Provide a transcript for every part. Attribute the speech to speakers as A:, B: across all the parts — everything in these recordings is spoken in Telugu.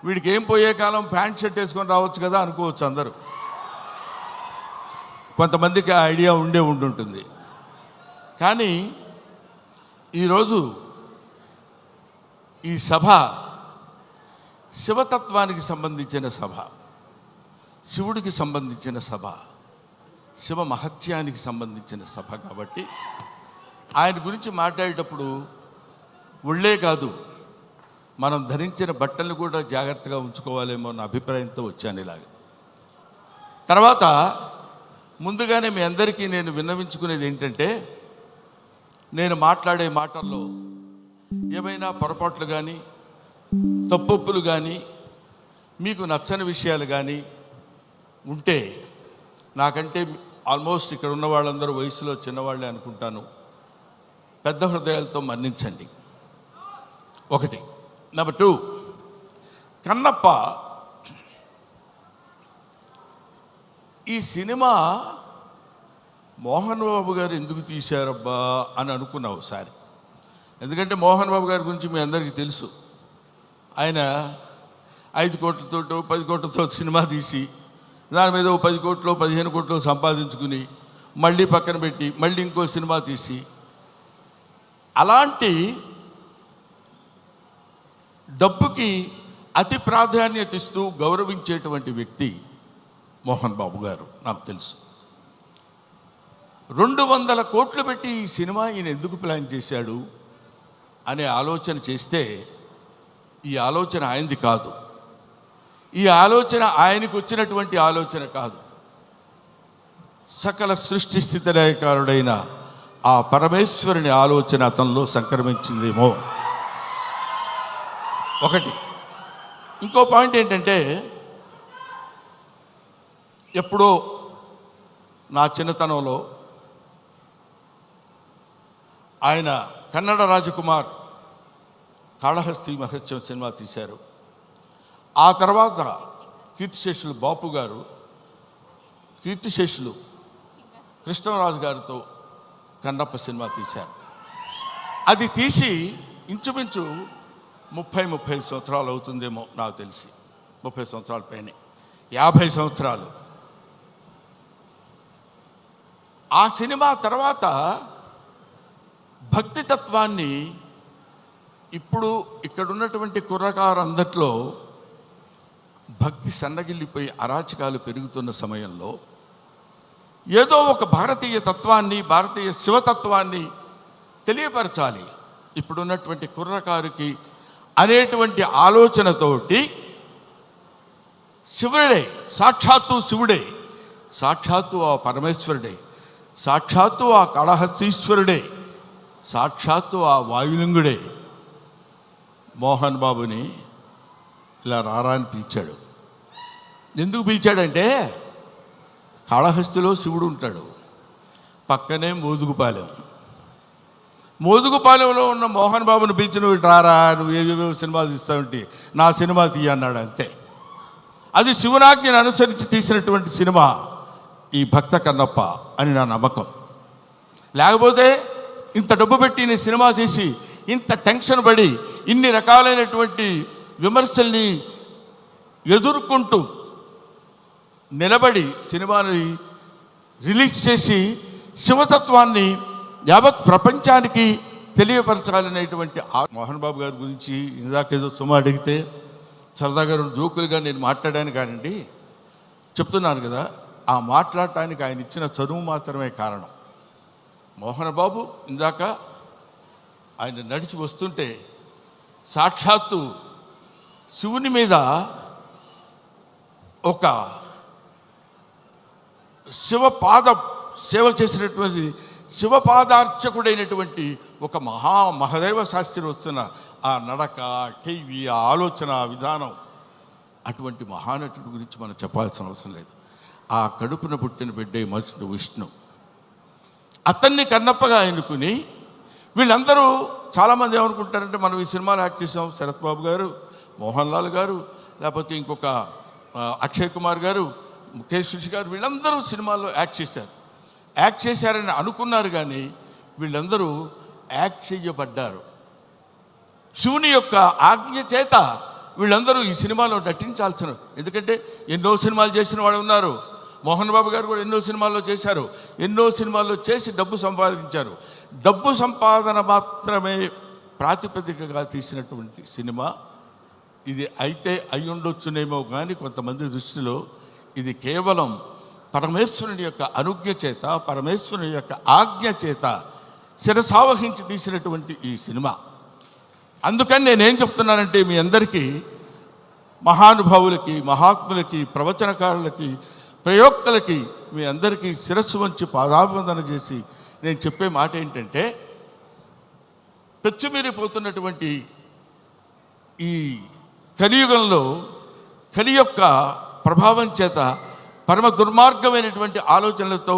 A: వీడికి ఏం పోయే కాలం ప్యాంట్ షర్ట్ వేసుకొని రావచ్చు కదా అనుకోవచ్చు అందరూ. కొంతమందికి ఆ ఐడియా ఉండుంటుంది. కానీ ఈరోజు ఈ సభ శివతత్వానికి సంబంధించిన సభ, శివుడికి సంబంధించిన సభ, శివ మహత్యానికి సంబంధించిన సభ కాబట్టి ఆయన గురించి మాట్లాడేటప్పుడు ఒళ్ళే కాదు, మనం ధరించిన బట్టలను కూడా జాగ్రత్తగా ఉంచుకోవాలేమో అన్న అభిప్రాయంతో వచ్చాను ఇలాగ. తర్వాత ముందుగానే మీ అందరికీ నేను విన్నవించుకునేది ఏంటంటే, నేను మాట్లాడే మాటల్లో ఏమైనా పొరపాట్లు కానీ తప్పొప్పులు కానీ మీకు నచ్చని విషయాలు కానీ ఉంటే, నాకంటే ఆల్మోస్ట్ ఇక్కడ ఉన్న వాళ్ళందరూ వయసులో చిన్నవాళ్ళే అనుకుంటాను, పెద్ద హృదయాలతో మన్నించండి. ఒకటి. నెంబర్ 2, కన్నప్ప ఈ సినిమా మోహన్ బాబు గారు ఎందుకు తీశారబ్బా అని అనుకున్నా ఒకసారి. ఎందుకంటే మోహన్ బాబు గారి గురించి మీ అందరికీ తెలుసు. ఆయన 5 కోట్లతో 10 కోట్లతో సినిమా తీసి దాని మీద 10 కోట్లు 15 కోట్లు సంపాదించుకుని మళ్ళీ పక్కన పెట్టి మళ్ళీ ఇంకో సినిమా తీసి, అలాంటి డబ్బుకి అతి ప్రాధాన్యత ఇస్తూ గౌరవించేటువంటి వ్యక్తి మోహన్ బాబు గారు. నాకు తెలుసు 200 కోట్లు పెట్టి ఈ సినిమా ఈయన ఎందుకు ప్లాన్ చేశాడు అనే ఆలోచన చేస్తే, ఈ ఆలోచన ఆయనది కాదు, ఈ ఆలోచన ఆయనకు వచ్చినటువంటి ఆలోచన కాదు, సకల సృష్టి స్థితి లయకారుడైన ఆ పరమేశ్వరుని ఆలోచన అతనిలో సంక్రమించిందేమో. ఒకటి. ఇంకో పాయింట్ ఏంటంటే, ఎప్పుడో నా చిన్నతనంలో ఆయన కన్నడ రాజకుమార్ కాళహస్తి మహత్యం సినిమా తీశారు. ఆ తర్వాత కీర్తిశేషులు బాపు గారు, కీర్తిశేషులు కృష్ణరాజు గారితో కన్నప్ప సినిమా తీశారు. అది తీసి ఇంచుమించు 30 సంవత్సరాలు అవుతుందేమో నాకు తెలిసి, 30 సంవత్సరాల పైనే, 50 సంవత్సరాలు. ఆ సినిమా తర్వాత భక్తి తత్వాన్ని ఇప్పుడు ఇక్కడ ఉన్నటువంటి కుర్రకారందట్లో భక్తి సన్నగిల్లిపోయి అరాచకాలు పెరుగుతున్న సమయంలో ఏదో ఒక భారతీయ తత్వాన్ని, భారతీయ శివతత్వాన్ని తెలియపరచాలి ఇప్పుడున్నటువంటి కుర్రకారుకి అనేటువంటి ఆలోచనతోటి శివుడే, సాక్షాత్తు శివుడే, సాక్షాత్తు ఆ పరమేశ్వరుడే, సాక్షాత్తు ఆ కాళహస్తీశ్వరుడే, సాక్షాత్తు ఆ వాయులింగుడే మోహన్ బాబుని ఇలా రారా అని పిలిచాడు. ఎందుకు పిలిచాడంటే, కాళహస్తిలో శివుడు ఉంటాడు, పక్కనే మోదుగుపాలెంలో ఉన్న మోహన్ బాబుని పిలిచి నువ్వు రారా, నువ్వు ఏవేవో సినిమాలు తీస్తావంటే నా సినిమా తీయ అన్నాడు. అంతే. అది శివనాజ్ఞను అనుసరించి తీసినటువంటి సినిమా ఈ భక్త కన్నప్ప అని నా నమ్మకం. లేకపోతే ఇంత డబ్బు పెట్టి నేను సినిమా తీసి ఇంత టెన్షన్ పడి ఇన్ని రకాలైనటువంటి విమర్శల్ని ఎదుర్కొంటూ నిలబడి సినిమాని రిలీజ్ చేసి శివతత్వాన్ని యావత్ ప్రపంచానికి తెలియపరచాలనేటువంటి మోహన్ బాబు గారి గురించి ఇందాకేదో సుమ అడిగితే సరదాగా 2 జోకులుగా నేను మాట్లాడాను. కానండి, చెప్తున్నాను కదా, ఆ మాట్లాడటానికి ఆయన ఇచ్చిన చదువు మాత్రమే కారణం. మోహన్ బాబు ఇందాక ఆయన నడిచి వస్తుంటే సాక్షాత్తు శివుని మీద ఒక సేవ చేసినటువంటి శివపాదార్చకుడైనటువంటి ఒక మహదేవ శాస్త్రి వస్తున్న ఆ నడక, టీవీ, ఆ ఆలోచన విధానం, అటువంటి మహానటుడి గురించి మనం చెప్పాల్సిన అవసరం లేదు. ఆ కడుపున పుట్టిన బిడ్డే మనుషుడు విష్ణు, అతన్ని కన్నప్పగా ఎన్నుకుని వీళ్ళందరూ చాలామంది ఏమనుకుంటారంటే, మనం ఈ సినిమాలో యాక్ట్ చేసాం, శరత్ బాబు గారు, మోహన్ లాల్ గారు, లేకపోతే ఇంకొక అక్షయ్ కుమార్ గారు, ముఖేష్ గారు, వీళ్ళందరూ సినిమాల్లో యాక్ట్ చేశారని అనుకున్నారు. కానీ వీళ్ళందరూ యాక్ట్ చేయబడ్డారు. శివుని యొక్క ఆజ్ఞ చేత వీళ్ళందరూ ఈ సినిమాలో నటించాల్సిన, ఎందుకంటే ఎన్నో సినిమాలు చేసిన వాళ్ళు ఉన్నారు. మోహన్ బాబు గారు కూడా ఎన్నో సినిమాల్లో చేశారు. ఎన్నో సినిమాల్లో చేసి డబ్బు సంపాదించారు. డబ్బు సంపాదన మాత్రమే ప్రాతిపదికగా తీసినటువంటి సినిమా ఇది. అయితే అయ్యుండొచ్చునేమో కానీ కొంతమంది దృష్టిలో ఇది కేవలం పరమేశ్వరుని యొక్క అనుజ్ఞ చేత, పరమేశ్వరుని యొక్క ఆజ్ఞ చేత శిరసావహించి తీసినటువంటి ఈ సినిమా. అందుకని నేనేం చెప్తున్నానంటే, మీ అందరికీ, మహానుభావులకి, మహాత్ములకి, ప్రవచనకారులకి, ప్రయోక్తలకి, మీ అందరికీ శిరస్సు వంచి పాదాభివందన చేసి నేను చెప్పే మాట ఏంటంటే, పెచ్చుమీరిపోతున్నటువంటి ఈ కలియుగంలో కలి యొక్క ప్రభావం చేత పరమ దుర్మార్గమైనటువంటి ఆలోచనలతో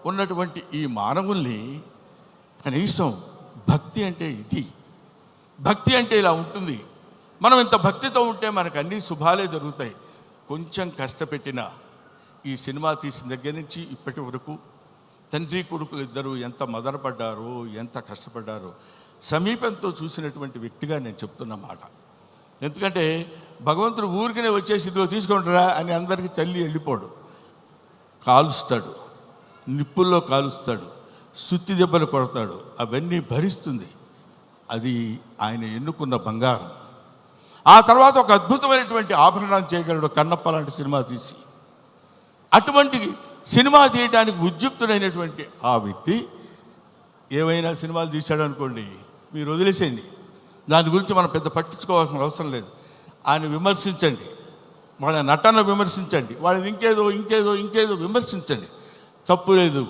A: ఉన్నటువంటి ఈ మానవుల్ని కనీసం భక్తి అంటే ఇది, భక్తి అంటే ఇలా ఉంటుంది. మనం ఇంత భక్తితో ఉంటే మనకు అన్ని శుభాలే జరుగుతాయి. కొంచెం కష్టపెట్టిన ఈ సినిమా తీసిన దగ్గర నుంచి ఇప్పటి వరకు తండ్రి కొడుకులు ఇద్దరు ఎంత మదనపడ్డారో, ఎంత కష్టపడ్డారో సమీపంతో చూసినటువంటి వ్యక్తిగా నేను చెప్తున్న మాట. ఎందుకంటే భగవంతుడు ఊరికనే వచ్చేసి ఇదిగో తీసుకుంటారా అని అందరికీ తల్లి వెళ్ళిపోడు. కాలుస్తాడు, నిప్పుల్లో కాలుస్తాడు, సుత్తి దెబ్బలు కొడతాడు, అవన్నీ భరిస్తుంది. అది ఆయన ఎన్నుకున్న బంగారం. ఆ తర్వాత ఒక అద్భుతమైనటువంటి ఆభరణం చేయగలడు కన్నప్ప లాంటి సినిమా తీసి. అటువంటి సినిమా తీయడానికి ఉద్యుక్తుడైనటువంటి ఆ వ్యక్తి ఏమైనా సినిమాలు తీశాడు అనుకోండి, మీరు వదిలేసేయండి, దాని గురించి మనం పెద్ద పట్టించుకోవాల్సిన అవసరం లేదు. ఆయన విమర్శించండి, వాళ్ళ నటన విమర్శించండి, వాళ్ళని ఇంకేదో విమర్శించండి, తప్పు లేదు.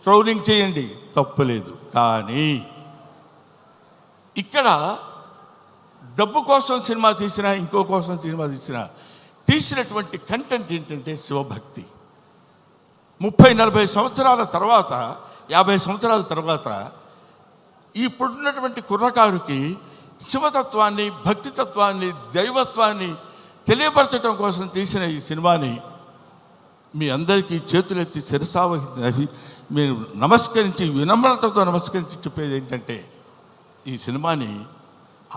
A: ట్రోలింగ్ చేయండి, తప్పు లేదు. కానీ ఇక్కడ డబ్బు కోసం సినిమా తీసినా, ఇంకో కోసం సినిమా తీసినటువంటి కంటెంట్ ఏంటంటే శివభక్తి. 30-40 సంవత్సరాల తర్వాత, 50 సంవత్సరాల తర్వాత ఇప్పుడున్నటువంటి కుర్రకారుకి శివతత్వాన్ని, భక్తితత్వాన్ని, దైవత్వాన్ని తెలియపరచడం కోసం తీసిన ఈ సినిమాని మీ అందరికీ చేతులెత్తి శిరసావహించి మీరు నమస్కరించి, వినమ్రతతో నమస్కరించి చెప్పేది ఏంటంటే, ఈ సినిమాని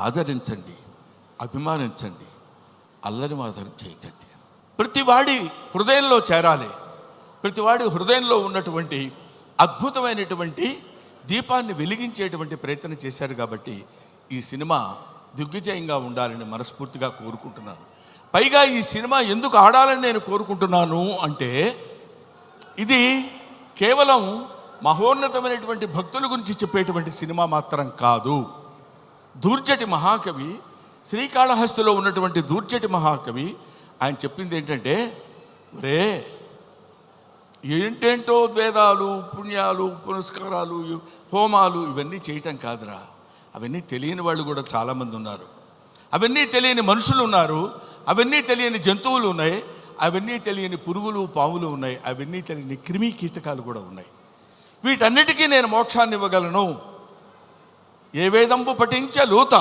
A: ఆదరించండి, అభిమానించండి, అల్లరి మాత్రం చేయకండి. ప్రతివాడి హృదయంలో చేరాలి. ప్రతివాడి హృదయంలో ఉన్నటువంటి అద్భుతమైనటువంటి దీపాన్ని వెలిగించేటువంటి ప్రయత్నం చేశారు. కాబట్టి ఈ సినిమా దిగ్విజయంగా ఉండాలని మనస్ఫూర్తిగా కోరుకుంటున్నాను. పైగా ఈ సినిమా ఎందుకు ఆడాలని నేను కోరుకుంటున్నాను అంటే, ఇది కేవలం మహోన్నతమైనటువంటి భక్తుల గురించి చెప్పేటువంటి సినిమా మాత్రం కాదు. దూర్జటి మహాకవి, శ్రీకాళహస్తిలో ఉన్నటువంటి దూర్జటి మహాకవి ఆయన చెప్పింది ఏంటంటే, రే ఏంటేంటో వేదాలు, పుణ్యాలు, పునస్కారాలు, హోమాలు ఇవన్నీ చేయటం కాదురా. అవన్నీ తెలియని వాళ్ళు కూడా చాలామంది ఉన్నారు. అవన్నీ తెలియని మనుషులు ఉన్నారు. అవన్నీ తెలియని జంతువులు ఉన్నాయి. అవన్నీ తెలియని పురుగులు, పాములు ఉన్నాయి. అవన్నీ తెలియని క్రిమి కీటకాలు కూడా ఉన్నాయి. వీటన్నిటికీ నేను మోక్షాన్ని ఇవ్వగలను. ఏ వేదంబు పఠించ లూత